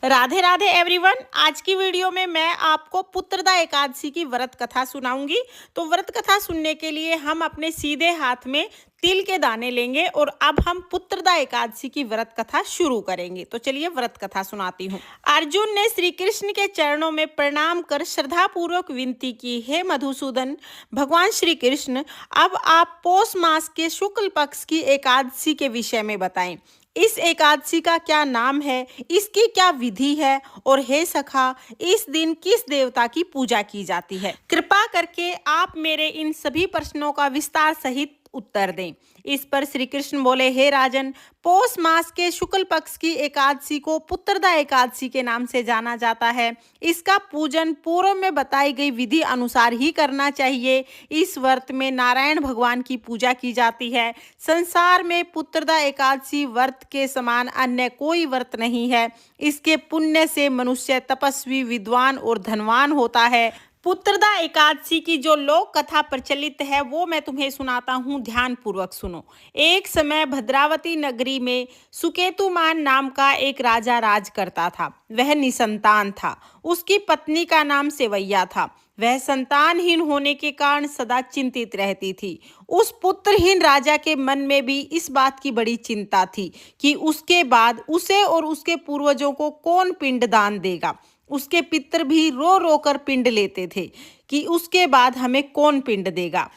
Radhe Radhe everyone. आज की video में मैं आपको पुत्रदा एकादशी की व्रत कथा सुनाऊंगी। तो व्रत कथा सुनने के लिए हम अपने सीधे हाथ में तिल के दाने लेंगे और अब हम पुत्रदा एकादशी की व्रत कथा शुरू करेंगे। तो चलिए व्रत कथा सुनाती हूँ। अर्जुन ने श्री कृष्ण के चरणों में प्रणाम कर श्रद्धा पूर्वक विनती की, हे मधुसूदन भगवान श्री कृष्ण, अब आप पौष मास के शुक्ल पक्ष की एकादशी के विषय में बताएं। इस एकादशी का क्या नाम है, इसकी क्या विधि है, और हे सखा, इस दिन किस देवता की पूजा की जाती है? कृपा करके आप मेरे इन सभी प्रश्नों का विस्तार सहित उत्तर दें। इस पर श्री कृष्ण बोले, हे राजन, पौष मास के शुक्ल पक्ष की एकादशी को पुत्रदा एकादशी के नाम से जाना जाता है। इसका पूजन पूर्व में बताई गई विधि अनुसार ही करना चाहिए। इस व्रत में नारायण भगवान की पूजा की जाती है। संसार में पुत्रदा एकादशी व्रत के समान अन्य कोई व्रत नहीं है। इसके पुण्य से मनुष्य तपस्वी, विद्वान और धनवान होता है। पुत्रदा एकादशी की जो लोक कथा प्रचलित है वो मैं तुम्हें सुनाता हूँ, ध्यान पूर्वक सुनो। एक समय भद्रावती नगरी में सुकेतुमान नाम का एक राजा राज करता था। वह निसंतान था। उसकी पत्नी का नाम सेवैया था। वह संतानहीन होने के कारण सदा चिंतित रहती थी। उस पुत्रहीन राजा के मन में भी इस बात की बड़ी चिंता थी कि उसके बाद उसे और उसके पूर्वजों को कौन पिंड दान देगा। उसके पितर भी रो रो कर पिंड लेते थे कि उसके बाद हमें कौन पिंड देगा।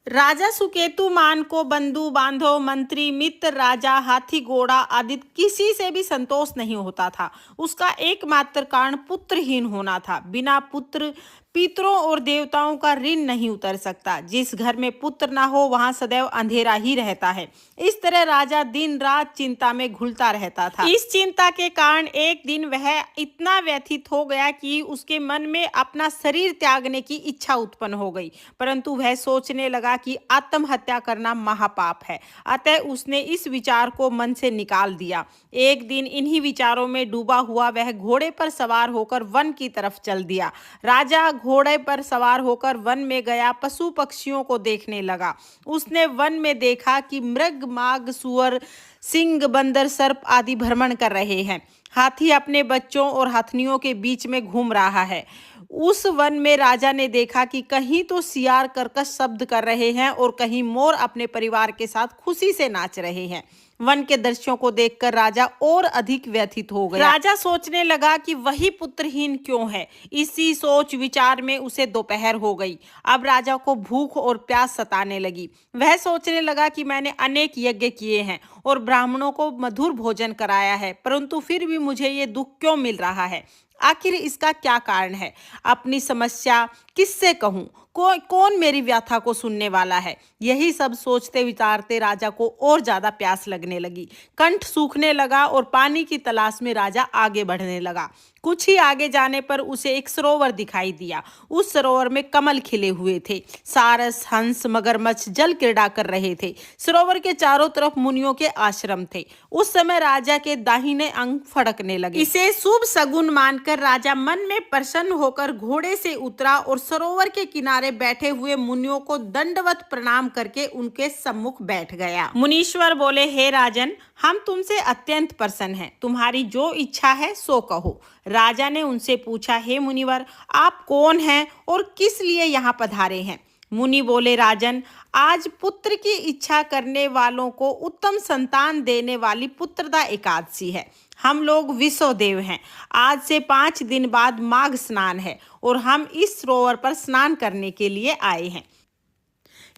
राजा सुकेतुमान को बंधु बांधव, मंत्री, मित्र, राजा, हाथी, घोड़ा आदि किसी से भी संतोष नहीं होता था। उसका एकमात्र कारण पुत्रहीन होना था। बिना पुत्र पितरों और देवताओं का ऋण नहीं उतर सकता। जिस घर में पुत्र ना हो वहां सदैव अंधेरा ही रहता है। इस तरह राजा दिन रात चिंता में घुलता रहता था। इस चिंता के कारण एक दिन वह इतना व्यथित हो गया कि उसके मन में अपना शरीर त्यागने की इच्छा उत्पन्न हो गई। परंतु वह सोचने लगा कि आत्महत्या करना महापाप है। अतः उसने इस विचार को मन से निकाल दिया। एक दिन इन्हीं विचारों में डूबा हुआ वह घोड़े पर सवार होकर वन की तरफ चल दिया। राजा घोड़े पर सवार होकर वन में गया, पशु पक्षियों को देखने लगा। उसने वन में देखा कि मृग, माग, सुअर, सिंह, बंदर, सर्प आदि भ्रमण कर रहे हैं। हाथी अपने बच्चों और हथनियों के बीच में घूम रहा है। उस वन में राजा ने देखा कि कहीं तो सियार कर्कश शब्द कर रहे हैं और कहीं मोर अपने परिवार के साथ खुशी से नाच रहे हैं। वन के दृश्यों को देखकर राजा और अधिक व्यथित हो गया। राजा सोचने लगा कि वही पुत्रहीन क्यों है। इसी सोच विचार में उसे दोपहर हो गई। अब राजा को भूख और प्यास सताने लगी। वह सोचने लगा कि मैंने अनेक यज्ञ किए हैं और ब्राह्मणों को मधुर भोजन कराया है, परंतु फिर भी मुझे ये दुख क्यों मिल रहा है? आखिर इसका क्या कारण है? अपनी समस्या किससे कहूँ? कौन मेरी व्यथा को सुनने वाला है? यही सब सोचते विचारते राजा को और ज्यादा प्यास लगने लगी। कंठ सूखने लगा और पानी की तलाश में राजा आगे बढ़ने लगा। कुछ ही आगे जाने पर उसे एक सरोवर दिखाई दिया। उस सरोवर में कमल खिले हुए थे। सारस, हंस, मगरमच्छ जल क्रीड़ा कर रहे थे। सरोवर के चारों तरफ मुनियों के आश्रम थे। उस समय राजा के दाहिने अंग फड़कने लगे। इसे शुभ शगुन मानकर राजा मन में प्रसन्न होकर घोड़े से उतरा और सरोवर के किनारे बैठे हुए मुनियों को दंडवत प्रणाम करके उनके सम्मुख बैठ गया। मुनीश्वर बोले, हे राजन, हम तुमसे अत्यंत प्रसन्न हैं। तुम्हारी जो इच्छा है सो कहो। राजा ने उनसे पूछा, हे मुनिवर, आप कौन हैं और किस लिए यहाँ पधारे हैं? मुनि बोले, राजन, आज पुत्र की इच्छा करने वालों को उत्तम संतान देने वाली पुत्रदा एकादशी है। हम लोग विश्वदेव हैं। आज से 5 दिन बाद माघ स्नान है और हम इस सरोवर पर स्नान करने के लिए आए हैं।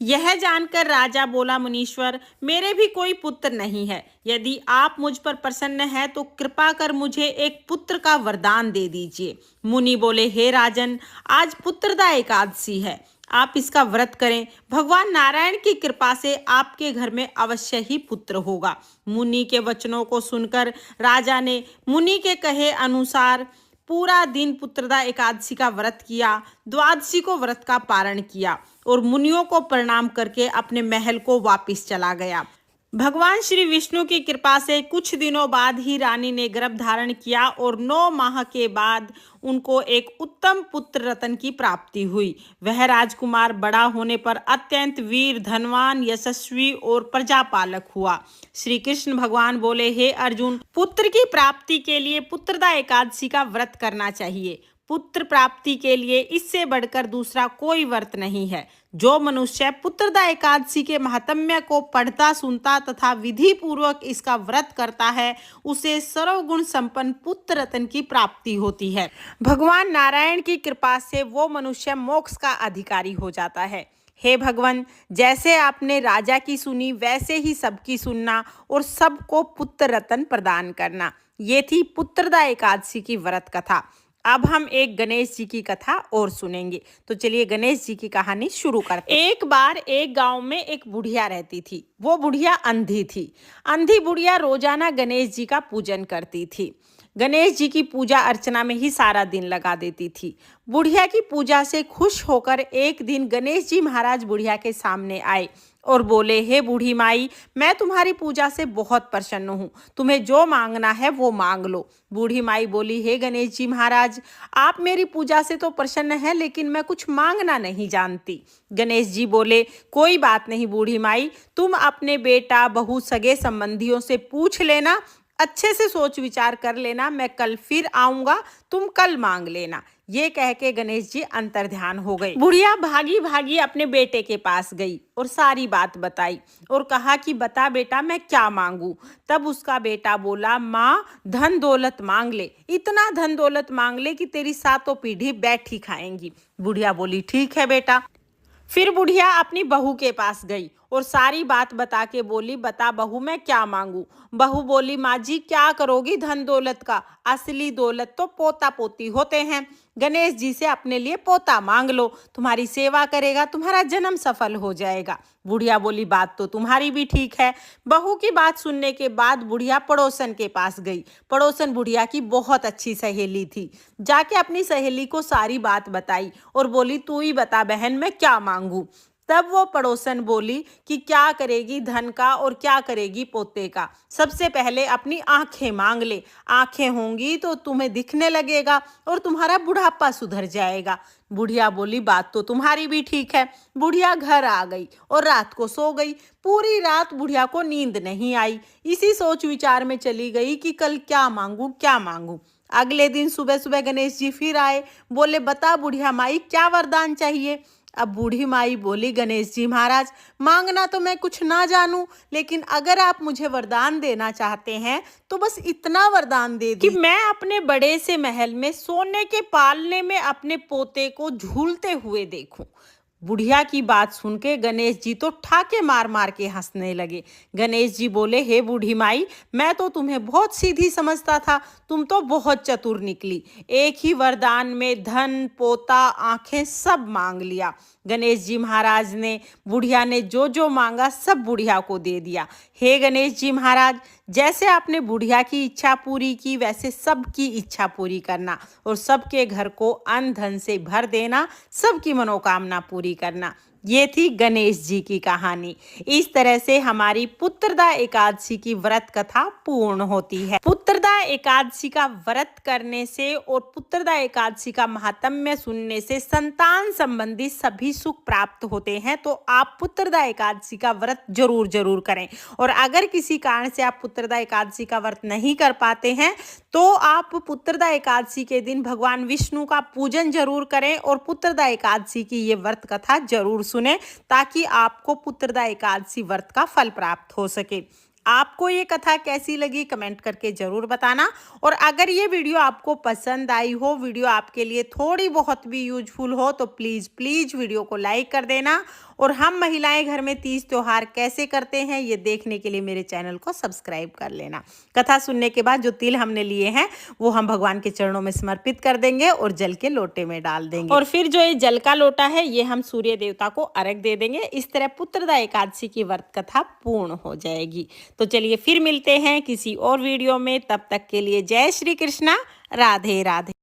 यह जानकर राजा बोला, मुनीश्वर, मेरे भी कोई पुत्र नहीं है। यदि आप मुझ पर प्रसन्न हैं तो कृपा कर मुझे एक पुत्र का वरदान दे दीजिए। मुनि बोले, हे राजन, आज पुत्रदा एकादशी है। आप इसका व्रत करें। भगवान नारायण की कृपा से आपके घर में अवश्य ही पुत्र होगा। मुनि के वचनों को सुनकर राजा ने मुनि के कहे अनुसार पूरा दिन पुत्रदा एकादशी का व्रत किया। द्वादशी को व्रत का पारण किया और मुनियों को प्रणाम करके अपने महल को वापस चला गया। भगवान श्री विष्णु की कृपा से कुछ दिनों बाद ही रानी ने गर्भ धारण किया और 9 माह के बाद उनको एक उत्तम पुत्र रत्न की प्राप्ति हुई। वह राजकुमार बड़ा होने पर अत्यंत वीर, धनवान, यशस्वी और प्रजापालक हुआ। श्री कृष्ण भगवान बोले, हे अर्जुन, पुत्र की प्राप्ति के लिए पुत्रदा एकादशी का व्रत करना चाहिए। पुत्र प्राप्ति के लिए इससे बढ़कर दूसरा कोई व्रत नहीं है। जो मनुष्य पुत्रदा एकादशी के महात्म्य को पढ़ता, सुनता तथा विधि पूर्वक इसका व्रत करता है, उसे सर्वगुण संपन्न पुत्र रत्न की प्राप्ति होती है। भगवान नारायण की कृपा से वो मनुष्य मोक्ष का अधिकारी हो जाता है। हे भगवान, जैसे आपने राजा की सुनी वैसे ही सबकी सुनना और सबको पुत्र रत्न प्रदान करना। ये थी पुत्रदा एकादशी की व्रत कथा। अब हम एक गणेश जी की कथा और सुनेंगे। तो चलिए गणेश जी की कहानी शुरू करते हैं। एक बार एक गांव में एक बुढ़िया रहती थी। वो बुढ़िया अंधी थी। अंधी बुढ़िया रोजाना गणेश जी का पूजन करती थी। गणेश जी की पूजा अर्चना में ही सारा दिन लगा देती थी। बुढ़िया की पूजा से खुश होकर एक दिन गणेश जी महाराज बुढ़िया के सामने आए और बोले, हे बूढ़ी माई, मैं तुम्हारी पूजा से बहुत प्रसन्न हूँ। तुम्हें जो मांगना है वो मांग लो। बूढ़ी माई बोली, हे गणेश जी महाराज, आप मेरी पूजा से तो प्रसन्न हैं, लेकिन मैं कुछ मांगना नहीं जानती। गणेश जी बोले, कोई बात नहीं बूढ़ी माई, तुम अपने बेटा, बहू, सगे संबंधियों से पूछ लेना, अच्छे से सोच विचार कर लेना, मैं कल फिर आऊंगा, तुम कल मांग लेना। ये कह के गणेश जी अंतर्ध्यान हो गए। बुढ़िया भागी भागी अपने बेटे के पास गई और सारी बात बताई और कहा कि बता बेटा, मैं क्या मांगू। तब उसका बेटा बोला, माँ, धन दौलत मांग ले, इतना धन दौलत मांग ले कि तेरी सातों पीढ़ी बैठी खाएंगी। बुढ़िया बोली, ठीक है बेटा। फिर बुढ़िया अपनी बहू के पास गई और सारी बात बता के बोली, बता बहू, मैं क्या मांगू। बहू बोली, माँ जी, क्या करोगी धन दौलत का, असली दौलत तो पोता पोती होते हैं। गणेश जी से अपने लिए पोता मांग लो, तुम्हारी सेवा करेगा, तुम्हारा जन्म सफल हो जाएगा। बुढ़िया बोली, बात तो तुम्हारी भी ठीक है। बहू की बात सुनने के बाद बुढ़िया पड़ोसन के पास गई। पड़ोसन बुढ़िया की बहुत अच्छी सहेली थी। जाके अपनी सहेली को सारी बात बताई और बोली, तू ही बता बहन, मैं क्या मांगू। तब वो पड़ोसन बोली कि क्या करेगी धन का और क्या करेगी पोते का। सबसे पहले अपनी आंखें मांग ले, आंखें होंगी तो तुम्हें दिखने लगेगा और तुम्हारा बुढ़ापा सुधर जाएगा। बुढ़िया बोली, बात तो तुम्हारी भी ठीक है। बुढ़िया घर आ गई और रात को सो गई। पूरी रात बुढ़िया को नींद नहीं आई। इसी सोच विचार में चली गई कि कल क्या मांगू क्या मांगू। अगले दिन सुबह सुबह गणेश जी फिर आए। बोले, बता बुढ़िया माई, क्या वरदान चाहिए। अब बूढ़ी माई बोली, गणेश जी महाराज, मांगना तो मैं कुछ ना जानूं, लेकिन अगर आप मुझे वरदान देना चाहते हैं तो बस इतना वरदान दे कि मैं अपने बड़े से महल में सोने के पालने में अपने पोते को झूलते हुए देखूं। बुढ़िया की बात सुन के गणेश जी तो ठाके मार मार के हंसने लगे। गणेश जी बोले, हे बूढ़ी माई, मैं तो तुम्हें बहुत सीधी समझता था, तुम तो बहुत चतुर निकली। एक ही वरदान में धन, पोता, आंखें सब मांग लिया। गणेश जी महाराज ने बुढ़िया ने जो जो मांगा सब बुढ़िया को दे दिया। हे गणेश जी महाराज, जैसे आपने बुढ़िया की इच्छा पूरी की वैसे सबकी इच्छा पूरी करना और सबके घर को अन्न धन से भर देना, सबकी मनोकामना पूरी करना। ये थी गणेश जी की कहानी। इस तरह से हमारी पुत्रदा एकादशी की व्रत कथा पूर्ण होती है। पुत्रदा एकादशी का व्रत करने से और पुत्रदा एकादशी का महात्म्य सुनने से संतान संबंधी सभी सुख प्राप्त होते हैं। तो आप पुत्रदा एकादशी का व्रत जरूर जरूर करें। और अगर किसी कारण से आप पुत्रदा एकादशी का व्रत नहीं कर पाते हैं तो आप पुत्रदा एकादशी के दिन भगवान विष्णु का पूजन जरूर करें और पुत्रदा एकादशी की ये व्रत कथा जरूर सुने, ताकि आपको पुत्रदा एकादशी व्रत का फल प्राप्त हो सके। आपको ये कथा कैसी लगी कमेंट करके जरूर बताना। और अगर ये वीडियो आपको पसंद आई हो, वीडियो आपके लिए थोड़ी बहुत भी यूजफुल हो, तो प्लीज़ प्लीज़ वीडियो को लाइक कर देना। और हम महिलाएं घर में तीज त्योहार कैसे करते हैं ये देखने के लिए मेरे चैनल को सब्सक्राइब कर लेना। कथा सुनने के बाद जो तिल हमने लिए हैं वो हम भगवान के चरणों में समर्पित कर देंगे और जल के लोटे में डाल देंगे। और फिर जो ये जल का लोटा है ये हम सूर्य देवता को अर्घ दे देंगे। इस तरह पुत्रदा एकादशी की व्रत कथा पूर्ण हो जाएगी। तो चलिए फिर मिलते हैं किसी और वीडियो में। तब तक के लिए जय श्री कृष्णा, राधे राधे।